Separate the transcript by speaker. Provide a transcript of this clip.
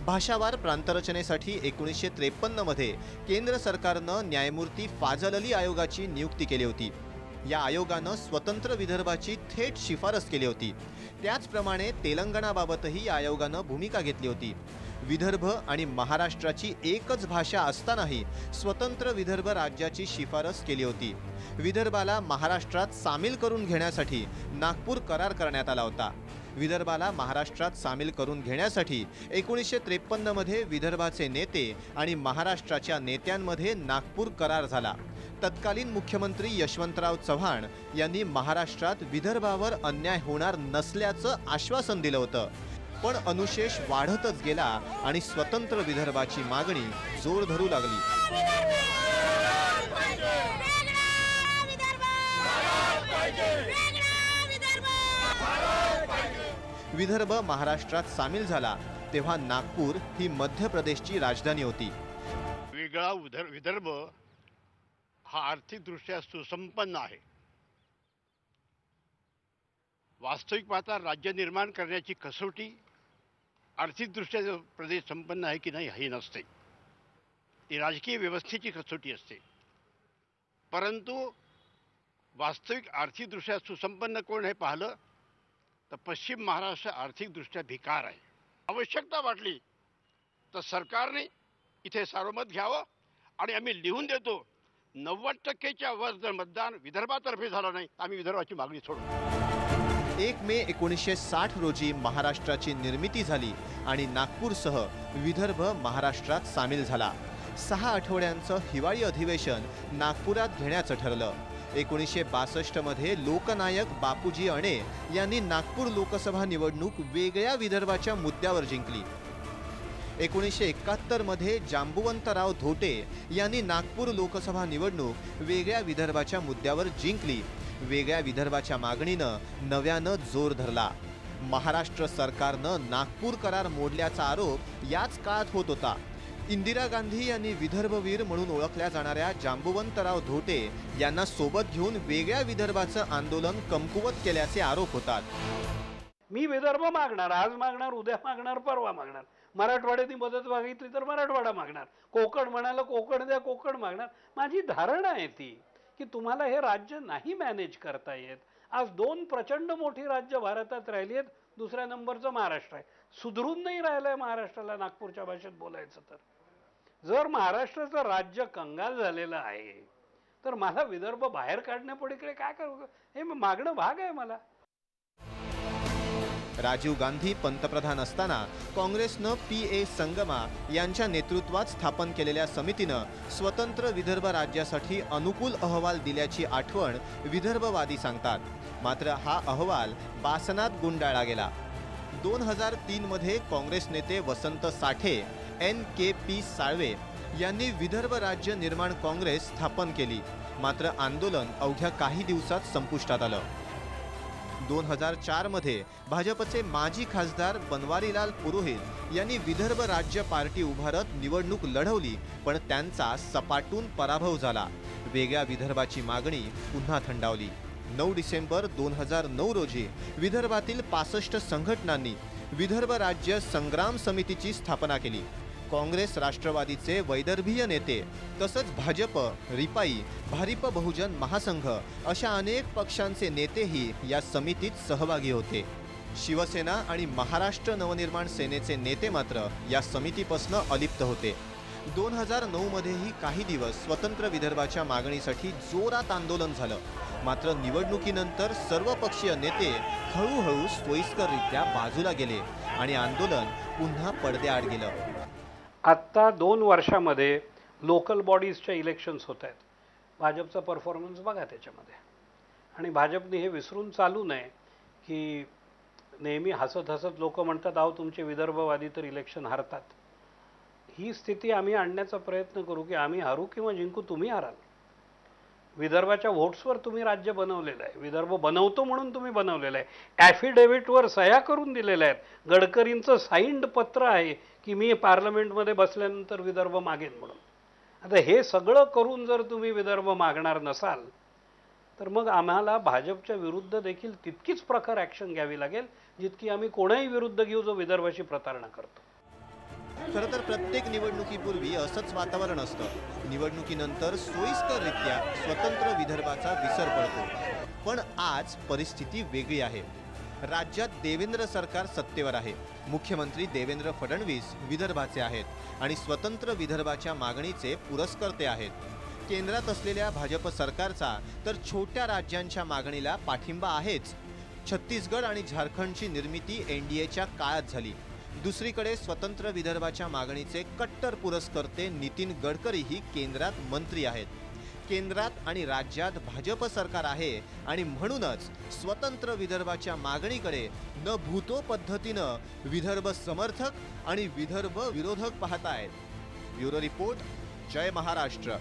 Speaker 1: भाषावार प्रांतरचनेसाठी 1953 मध्ये केंद्र सरकारनं न्यायमूर्ती फाजल अली आयोगाची नियुक्ती केली होती। या आयोगानं स्वतंत्र विदर्भाची थेट शिफारस केली होती। त्याचप्रमाणे तेलंगणाबाबतही या आयोगानं भूमिका घेतली होती। विदर्भ आणि महाराष्ट्राची एकच भाषा असतानाही स्वतंत्र विदर्भ राज्याची शिफारस केली होती। विदर्भाला महाराष्ट्रात सामील करून घेण्यासाठी नागपूर करार करण्यात आला होता। विदर्भाला महाराष्ट्रात सामील करून घेण्यासाठी 1953 मध्ये विदर्भाचे नेते आणि महाराष्ट्राच्या नेत्यांमध्ये नागपूर करार झाला। तत्कालीन मुख्यमंत्री यशवंतराव चव्हाण यांनी महाराष्ट्रात विदर्भावर अन्याय होणार नसल्याचं आश्वासन दिलं होतं। पण अनुशेष वाढतच गेला आणि स्वतंत्र विदर्भाची मागणी जोर धरू लागली। विदर्भ महाराष्ट्रात सामील झाला तेव्हा नागपूर ही मध्य प्रदेशची राजधानी होती।
Speaker 2: वेगळा विदर्भ हा आर्थिकदृष्ट्या सुसंपन्न आहे। वास्तविक पाहता राज्य निर्माण करण्याची कसोटी आर्थिकदृष्ट्या प्रदेश संपन्न आहे की नाही हे नसते, ती राजकीय व्यवस्थेची कसोटी असते। परंतु वास्तविक आर्थिकदृष्ट्या सुसंपन्न कोण हे पाहिलं तर पश्चिम महाराष्ट्र आर्थिकदृष्ट्या भिकार आहे। आवश्यकता वाटली तर सरकारने इथे सार्वमत घ्यावं आणि आम्ही लिहून देतो 90%च्या वर जर मतदान विदर्भातर्फे झालं नाही आम्ही विदर्भाची मागणी सोडू।
Speaker 1: 1 मे 1960 रोजी महाराष्ट्राची निर्मिती झाली आणि नागपूरसह विदर्भ महाराष्ट्रात सामील झाला। 6 आठवड्यांचं हिवाळी अधिवेशन नागपुरात घेण्याचं ठरलं। 1962 मध्ये लोकनायक बापूजी अणे यांनी नागपूर लोकसभा निवडणूक वेगळ्या विदर्भाच्या मुद्द्यावर जिंकली। 1971 मध्ये जांबुवंतराव धोटे यांनी नागपूर लोकसभा निवडणूक वेगळ्या विदर्भाच्या मुद्द्यावर जिंकली। वेगळ्या विदर्भाच्या मागणीनं नव्यानं जोर धरला। महाराष्ट्र सरकारनं नागपूर करार मोडल्याचा आरोप याच काळात होत होता। इंदिरा गांधी यांनी विदर्भवीर म्हणून ओळखल्या जाणाऱ्या जांबुवंतराव धोटे यांना सोबत घेऊन वेगळ्या विदर्भाचं आंदोलन कमकुवत केल्याचे आरोप होतात।
Speaker 3: मी विदर्भ मागणार, आज मागणार, उद्या मागणार, परवा मागणार। मराठवाड्याची मदत मागितली तर मराठवाडा मागणार, कोकण म्हणाला कोकण द्या, कोकण मागणार। माझी धारणा आहे ती की तुम्हाला हे राज्य नाही मॅनेज करता येत। आज 2 प्रचंड मोठी राज्य भारतात राहिली आहेत, दुसऱ्या नंबरचं महाराष्ट्र आहे। सुधरून नाही राहिलंय महाराष्ट्राला नागपूरच्या भाषेत बोलायचं तर। जर महाराष्ट्राचं राज्य कंगाल झालेलं आहे तर मला विदर्भ बाहेर काढण्यापलीकडे काय करू, हे मागणं भाग आहे मला।
Speaker 1: राजीव गांधी पंतप्रधान असताना काँग्रेसनं पी.ए. संगमा यांच्या नेतृत्वात स्थापन केलेल्या समितीनं स्वतंत्र विदर्भ राज्यासाठी अनुकूल अहवाल दिल्याची आठवण विदर्भवादी सांगतात। मात्र हा अहवाल बासनात गुंडाळला गेला। 2003 मध्ये काँग्रेस नेते वसंत साठे, N.K.P. साळवे यांनी विदर्भ राज्य निर्माण काँग्रेस स्थापन केली। मात्र आंदोलन अवघ्या काही दिवसात संपुष्टात आलं। 2004 मध्ये भाजपचे माजी खासदार बनवारीलाल पुरोहित यांनी विदर्भ राज्य पार्टी उभारत निवडणूक लढवली, पण त्यांचा सपाटून पराभव झाला। वेगळ्या विदर्भाची मागणी पुन्हा थंडावली। 9 डिसेंबर 2009 रोजी विदर्भातील 65 संघटनांनी विदर्भ राज्य संग्राम समितीची स्थापना केली। काँग्रेस राष्ट्रवादीचे वैदर्भीय नेते तसंच भाजप, रिपाई, भारिप बहुजन महासंघ अशा अनेक पक्षांचे नेतेही या समितीत सहभागी होते। शिवसेना आणि महाराष्ट्र नवनिर्माण सेनेचे नेते मात्र या समितीपासून अलिप्त होते। 2009 मध्येही काही दिवस स्वतंत्र विदर्भाच्या मागणीसाठी जोरात आंदोलन झालं। मात्र निवडणुकीनंतर सर्वपक्षीय नेते हळूहळू सोयीस्कररित्या बाजूला गेले आणि आंदोलन पुन्हा पडद्याआड गेलं।
Speaker 3: आत्ता 2 वर्षामध्ये लोकल बॉडीजच्या इलेक्शन्स होत आहेत। भाजपचा परफॉर्मन्स बघा त्याच्यामध्ये। आणि भाजपने हे विसरून चालू नये की नेहमी हसत हसत लोक म्हणतात अहो तुमचे विदर्भवादी तर इलेक्शन हारतात। ही स्थिती आम्ही आणण्याचा प्रयत्न करू की आम्ही हारू किंवा जिंकू, तुम्ही हाराल। विदर्भाच्या व्होट्सवर तुम्ही राज्य बनवलेलं आहे, विदर्भ बनवतो म्हणून तुम्ही बनवलेलं आहे, ॲफिडेव्हिटवर सह्या करून दिलेल्या आहेत, गडकरींचं साइंड पत्र आहे की मी पार्लमेंटमध्ये बसल्यानंतर विदर्भ मागेन म्हणून। आता हे सगळं करून जर तुम्ही विदर्भ मागणार नसाल तर मग आम्हाला भाजपच्या विरुद्ध देखील तितकीच प्रखर ॲक्शन घ्यावी लागेल जितकी आम्ही कोणाही विरुद्ध घेऊ जो विदर्भाची प्रतारणा करतो।
Speaker 1: खरं तर प्रत्येक निवडणुकीपूर्वी असंच वातावरण असतं. निवडणुकीनंतर सोयीस्कररित्या स्वतंत्र विदर्भाचा विसर पडतो. पण आज परिस्थिती वेगळी आहे. राज्यात देवेंद्र सरकार सत्तेवर आहे. मुख्यमंत्री देवेंद्र फडणवीस विदर्भाचे आहेत आणि स्वतंत्र विदर्भाच्या मागणीचे पुरस्कर्ते आहेत. केंद्रात असलेल्या भाजप सरकारचा तर छोट्या राज्यांच्या मागणीला पाठिंबा आहेच. छत्तीसगड आणि झारखंडची निर्मिती एनडीएच्या काळात झाली. दुसरीकडे स्वतंत्र विदर्भाच्या मागणीचे कट्टर पुरस्कर्ते नितीन गडकरीही केंद्रात मंत्री आहेत. केंद्रात आणि राज्यात भाजप सरकार आहे आणि म्हणूनच स्वतंत्र विदर्भाच्या मागणीकडे न भूतो पद्धतीनं विदर्भ समर्थक आणि विदर्भ विरोधक पाहतायत. ब्युरो रिपोर्ट, जय महाराष्ट्र.